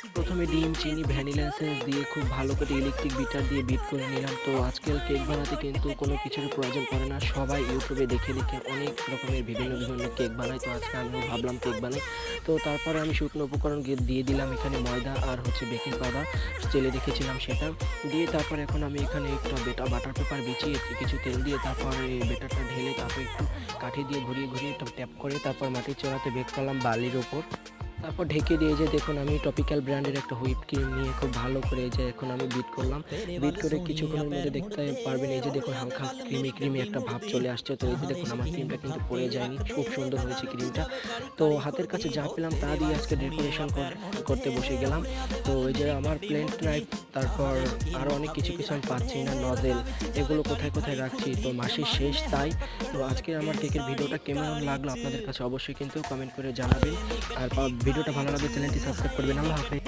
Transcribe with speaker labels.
Speaker 1: প্রথমে ডিম, চিনি, ভ্যানিলা এসেন্স দিয়ে খুব ভালো করে ইলেকট্রিক বিটার দিয়ে বিট করে নিলাম। তো আজকাল কেক বানাতে কিন্তু কোনো কিছুর প্রয়োজন পড়ে না। সবাই ইউটিউবে দেখে অনেক রকমের বিভিন্ন কেক বানায়। তো আজকে আমিও ভাবলাম কেক বানাই। তো তারপরে আমি শুকনো উপকরণ দিয়ে দিলাম এখানে ময়দা আর হচ্ছে বেকিং পাউডার চেলে রেখেছিলাম সেটা। দিয়ে তারপরে এখন আমি এখানে একটা বাটার পেপার বিছিয়ে কিছু তেল দিয়ে তারপরে বেটারটা ঢেলে তারপর একটু কাঠি দিয়ে ঘুরিয়ে একটু ট্যাপ করে তারপর মাটির চুলাতে বেক করলাম বালির ওপর। তারপর ঢেকে দিয়ে যে দেখুন আমি টপিক্যাল ব্র্যান্ডের একটা হুইপ ক্রিম নিয়ে খুব ভালো করে যে এখন আমি বিট করলাম। বিট করে কিছুক্ষণের মধ্যে দেখতে পারবেন এই যে দেখুন হালকা ক্রিমি একটা ভাব চলে আসছে। তো এই যে দেখুন আমার ক্রিমটা কিন্তু পড়ে যায়নি, খুব সুন্দর হয়েছে ক্রিমটা। তো হাতের কাছে যা পেলাম তা দিয়ে আজকে ডেকোরেশন করতে বসে গেলাম। তো এই যে আমার প্লেট নাইফ, তারপর আরও অনেক কিছু আমি পাচ্ছি না, নজেল, এগুলো কোথায় রাখছি। তো মাসের শেষ তাই। তো আজকে আমার কেকের ভিডিওটা কেমন লাগলো আপনাদের কাছে অবশ্যই কিন্তু কমেন্ট করে জানাবেন। আর ভিডিওটা ভালো লাগলে চ্যানেলটি সাবস্ক্রাইব করবেন। আল্লাহ হাফেজ।